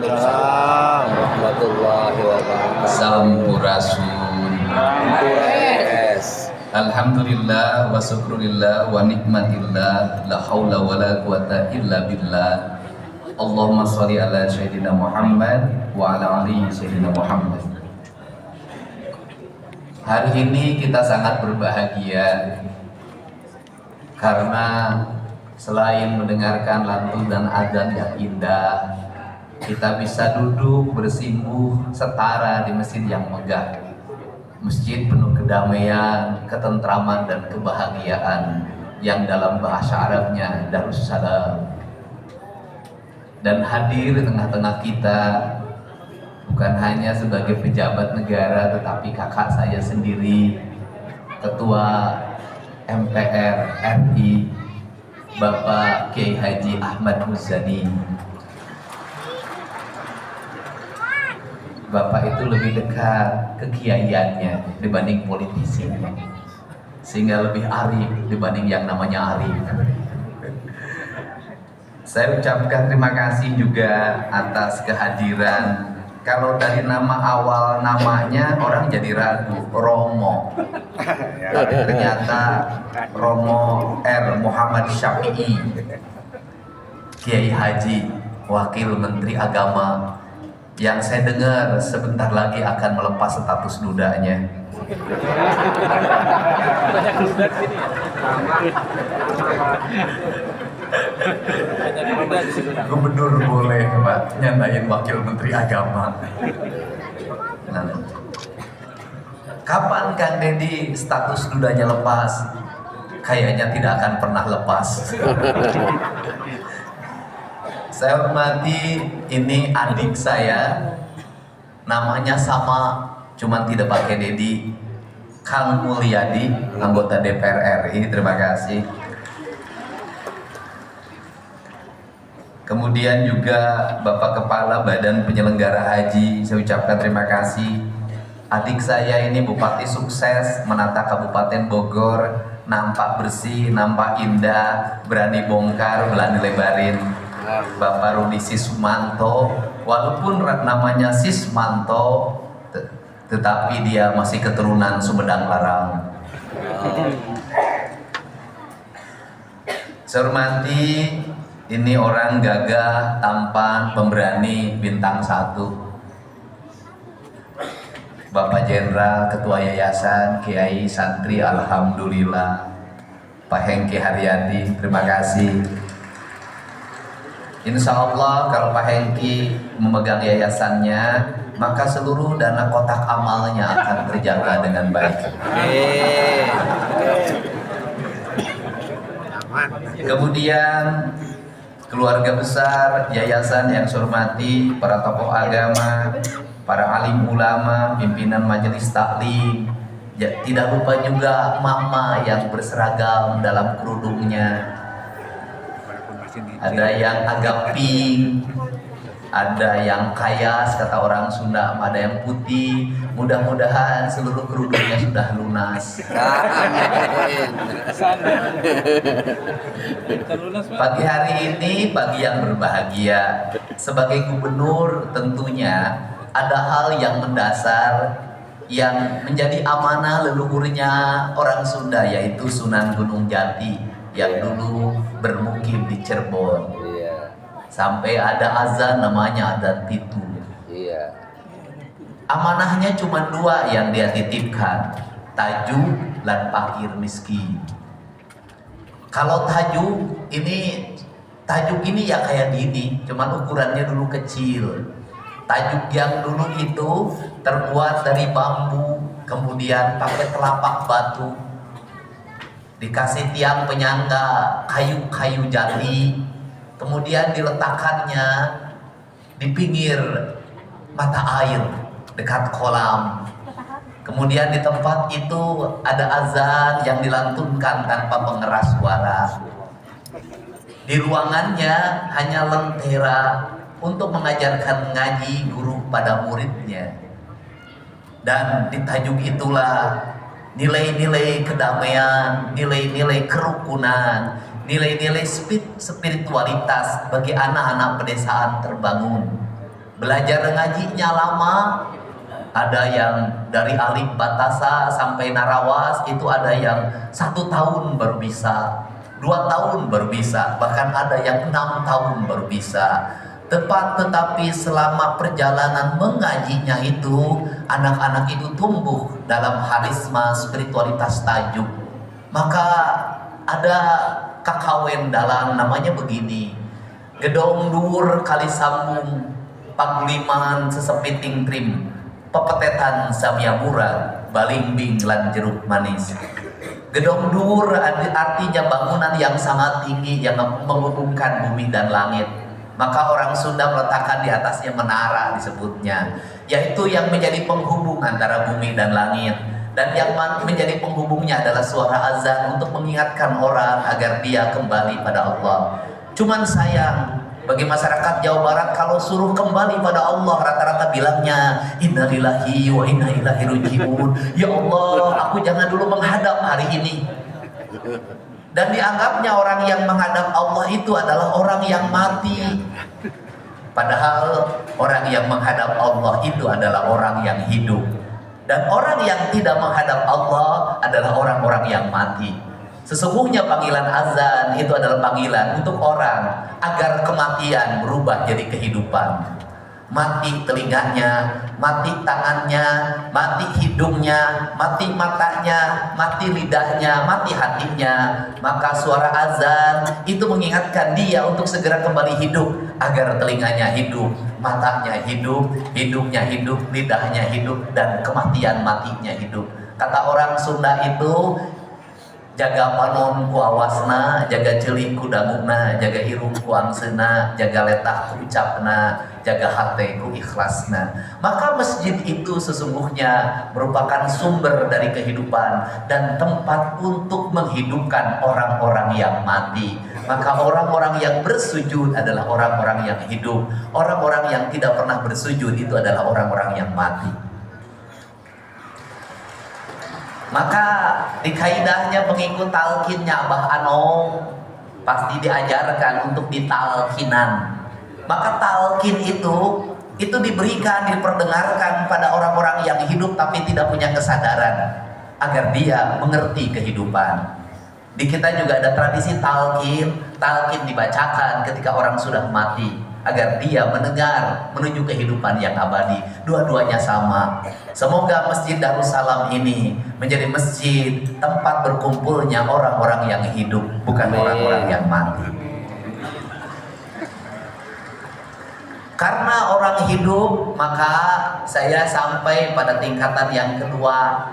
Waalaikumsalam warahmatullahi wabarakatuh. Sampurasun. Yes. Alhamdulillah wa syukurillah wa nikmatillah, la haula wa la quwata illa billah. Allahumma sholli ala sayyidina Muhammad wa ala ali sayyidina Muhammad. Hari ini kita sangat berbahagia karena selain mendengarkan lantun dan adzan yang indah, kita bisa duduk bersimpuh setara di masjid yang megah. Masjid penuh kedamaian, ketentraman dan kebahagiaan yang dalam bahasa Arabnya Darussalam. Dan hadir di tengah-tengah kita bukan hanya sebagai pejabat negara, tetapi kakak saya sendiri, Ketua MPR RI, Bapak Kiai Haji Ahmad Muzani. Bapak itu lebih dekat kekiaiannya dibanding politisinya, sehingga lebih arif dibanding yang namanya arif. Saya ucapkan terima kasih juga atas kehadiran. Kalau dari nama awal namanya orang jadi ragu, Romo. Tapi ternyata Romo R. Muhammad Syafi'i, Kiai Haji, Wakil Menteri Agama, yang saya dengar sebentar lagi akan melepas status dudanya. Gubernur boleh Pak nyandain Wakil Menteri Agama. Nah, kapan Kang Deddy status dudanya lepas? Kayaknya tidak akan pernah lepas. Saya hormati, ini adik saya, namanya sama, cuman tidak pakai Dedi, Kang Mulyadi, anggota DPR RI, terima kasih. Kemudian juga Bapak Kepala Badan Penyelenggara Haji, saya ucapkan terima kasih. Adik saya ini bupati sukses, menata Kabupaten Bogor, nampak bersih, nampak indah, berani bongkar, berani lebarin. Bapak Rudi Sismanto, walaupun namanya Sismanto, tetapi dia masih keturunan Sumedang Larang. Saya hormati, ini orang gagah, tampan, pemberani, bintang 1. Bapak Jenderal, Ketua Yayasan, Kiai Santri, Alhamdulillah. Pak Hengki Haryadi, terima kasih. Insya Allah kalau Pak Hengki memegang yayasannya, maka seluruh dana kotak amalnya akan terjaga dengan baik. Kemudian keluarga besar yayasan yang saya hormati, para tokoh agama, para alim ulama, pimpinan majelis taklim, tidak lupa juga mama yang berseragam dalam kerudungnya. Ada yang agak pink, ada yang kayas kata orang Sunda, ada yang putih. Mudah-mudahan seluruh kerudungnya sudah lunas. Pagi hari ini pagi yang berbahagia. Sebagai gubernur tentunya ada hal yang mendasar yang menjadi amanah leluhurnya orang Sunda, yaitu Sunan Gunung Jati yang dulu bermukim di Cirebon. Sampai ada azan namanya adzan pitu. Amanahnya cuma 2 yang dia titipkan, tajuk dan fakir miskin. Kalau tajuk ini ya kayak gini, cuman ukurannya dulu kecil. Tajuk yang dulu itu terbuat dari bambu, kemudian pakai telapak batu, dikasih tiang penyangga kayu-kayu jati, kemudian diletakkannya di pinggir mata air dekat kolam. Kemudian di tempat itu ada azan yang dilantunkan tanpa pengeras suara. Di ruangannya hanya lentera untuk mengajarkan ngaji guru pada muridnya. Dan di tajuk itulah nilai-nilai kedamaian, nilai-nilai kerukunan, nilai-nilai spiritualitas bagi anak-anak pedesaan terbangun. Belajar ngajinya lama, ada yang dari alif batasa sampai narawas, itu ada yang 1 tahun baru bisa, 2 tahun baru bisa, bahkan ada yang 6 tahun baru bisa. Tetapi selama perjalanan mengajinya itu, anak-anak itu tumbuh dalam harisma spiritualitas tajuk. Maka ada kakawen dalam namanya begini, gedong dur kali sambung pagliman sesepiting krim, pepetetan samyamura, balimbing lan jeruk manis. Gedong dur artinya bangunan yang sangat tinggi yang menghubungkan bumi dan langit. Maka orang Sunda meletakkan di atasnya menara disebutnya, yaitu yang menjadi penghubung antara bumi dan langit. Dan yang menjadi penghubungnya adalah suara azan untuk mengingatkan orang agar dia kembali pada Allah. Cuman sayang, bagi masyarakat Jawa Barat kalau suruh kembali pada Allah, rata-rata bilangnya innalillahi wa inna ilaihi raji'un. Ya Allah, aku jangan dulu menghadap hari ini. Dan dianggapnya orang yang menghadap Allah itu adalah orang yang mati. Padahal orang yang menghadap Allah itu adalah orang yang hidup. Dan orang yang tidak menghadap Allah adalah orang-orang yang mati. Sesungguhnya panggilan azan itu adalah panggilan untuk orang agar kematian berubah jadi kehidupan. Mati telinganya, mati tangannya, mati hidungnya, mati matanya, mati lidahnya, mati hatinya. Maka suara azan itu mengingatkan dia untuk segera kembali hidup, agar telinganya hidup, matanya hidup, hidungnya hidup, lidahnya hidup, dan kematian matinya hidup. Kata orang Sunda itu, jaga panon ku awasna, jaga celik ku danguna, jaga hirup ku angsena, jaga letah ku ucapna, jaga hati ku ikhlasna. Maka masjid itu sesungguhnya merupakan sumber dari kehidupan dan tempat untuk menghidupkan orang-orang yang mati. Maka orang-orang yang bersujud adalah orang-orang yang hidup. Orang-orang yang tidak pernah bersujud itu adalah orang-orang yang mati. Maka di kaidahnya pengikut talqinnya Abah Anong pasti diajarkan untuk ditalkinan. Maka talqin itu diberikan, diperdengarkan pada orang-orang yang hidup tapi tidak punya kesadaran agar dia mengerti kehidupan. Di kita juga ada tradisi talqin dibacakan ketika orang sudah mati agar dia mendengar menuju kehidupan yang abadi. Dua-duanya sama. Semoga Masjid Darussalam ini menjadi masjid tempat berkumpulnya orang-orang yang hidup, bukan orang-orang yang mati. Karena orang hidup, maka saya sampai pada tingkatan yang kedua,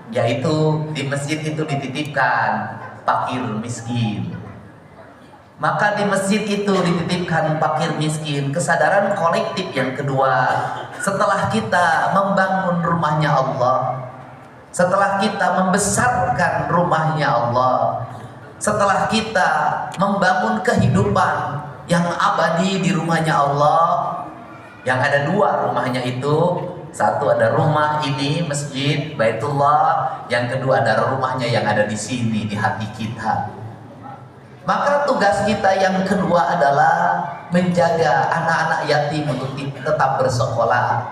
yaitu di masjid itu dititipkan fakir miskin. Maka di masjid itu dititipkan fakir miskin, kesadaran kolektif yang kedua. Setelah kita membangun rumahnya Allah, setelah kita membesarkan rumahnya Allah, setelah kita membangun kehidupan yang abadi di rumahnya Allah, yang ada dua rumahnya itu. Satu ada rumah ini, masjid, Baitullah. Yang kedua ada rumahnya yang ada di sini, di hati kita. Maka tugas kita yang kedua adalah menjaga anak-anak yatim untuk tetap bersekolah,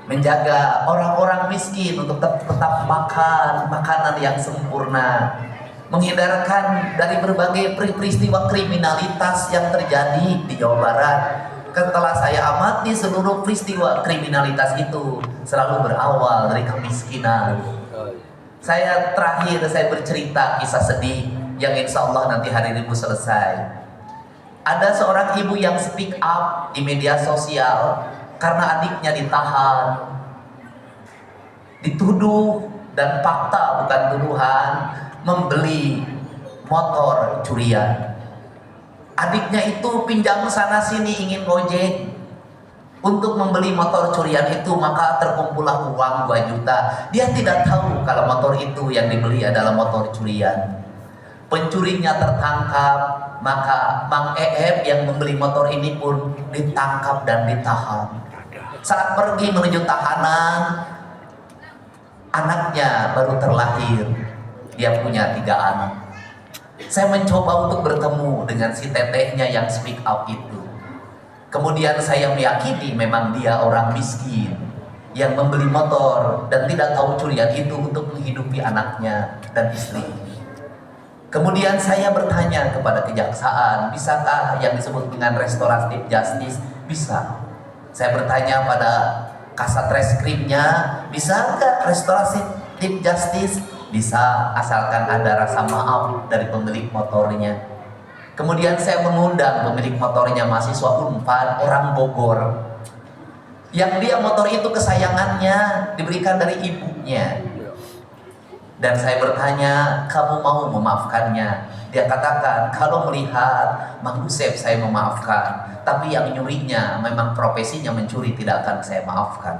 menjaga orang-orang miskin untuk tetap makan makanan yang sempurna, menghindarkan dari berbagai peristiwa kriminalitas yang terjadi di Jawa Barat. Setelah saya amati, seluruh peristiwa kriminalitas itu selalu berawal dari kemiskinan. Saya bercerita kisah sedih yang insya Allah nanti hari Rabu selesai. Ada seorang ibu yang speak up di media sosial karena adiknya ditahan, dituduh, dan fakta bukan tuduhan, membeli motor curian. Adiknya itu pinjam sana sini ingin ngojek untuk membeli motor curian itu, maka terkumpullah uang 2 juta. Dia tidak tahu kalau motor itu yang dibeli adalah motor curian. Pencurinya tertangkap, maka Mang Eep yang membeli motor ini pun ditangkap dan ditahan. Saat pergi menuju tahanan, anaknya baru terlahir. Dia punya 3 anak. Saya mencoba untuk bertemu dengan si tetehnya yang speak up itu. Kemudian saya meyakini memang dia orang miskin yang membeli motor dan tidak tahu curian itu untuk menghidupi anaknya dan istri. Kemudian saya bertanya kepada kejaksaan, bisakah yang disebut dengan restoratif justice? Bisa. Saya bertanya pada kasat reskrimnya, bisakah restoratif justice? Bisa, asalkan ada rasa maaf dari pemilik motornya. Kemudian saya mengundang pemilik motornya, mahasiswa Unpad, orang Bogor, yang dia motor itu kesayangannya, diberikan dari ibunya. Dan saya bertanya, kamu mau memaafkannya? Dia katakan, kalau melihat Mang Yusef saya memaafkan, tapi yang nyurinya memang profesinya mencuri, tidak akan saya maafkan.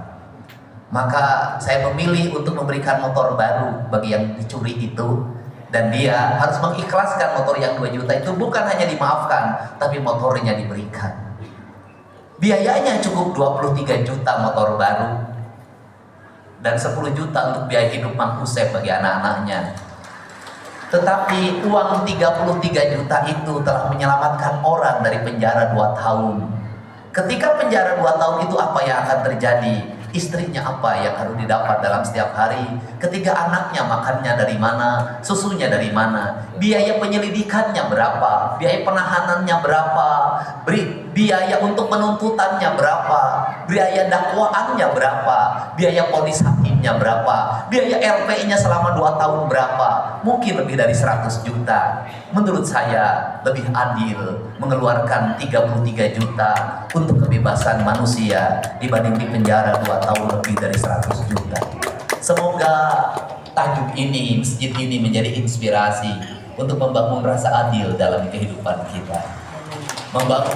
Maka saya memilih untuk memberikan motor baru bagi yang dicuri itu. Dan dia harus mengikhlaskan motor yang 2 juta itu, bukan hanya dimaafkan, tapi motornya diberikan. Biayanya cukup 23 juta motor baru dan 10 juta untuk biaya hidup Mang Yusef bagi anak-anaknya. Tetapi uang 33 juta itu telah menyelamatkan orang dari penjara 2 tahun. Ketika penjara 2 tahun itu apa yang akan terjadi? Istrinya apa yang harus didapat dalam setiap hari? Ketiga anaknya makannya dari mana? Susunya dari mana? Biaya penyelidikannya berapa? Biaya penahanannya berapa? Biaya untuk penuntutannya berapa? Biaya dakwaannya berapa? Biaya vonis hakimnya berapa? Biaya LP-nya selama 2 tahun berapa? Mungkin lebih dari 100 juta. Menurut saya lebih adil mengeluarkan 33 juta untuk kebebasan manusia dibanding di penjara 2 tahun lebih dari 100 juta. Semoga tajuk ini, masjid ini menjadi inspirasi untuk membangun rasa adil dalam kehidupan kita. Membangun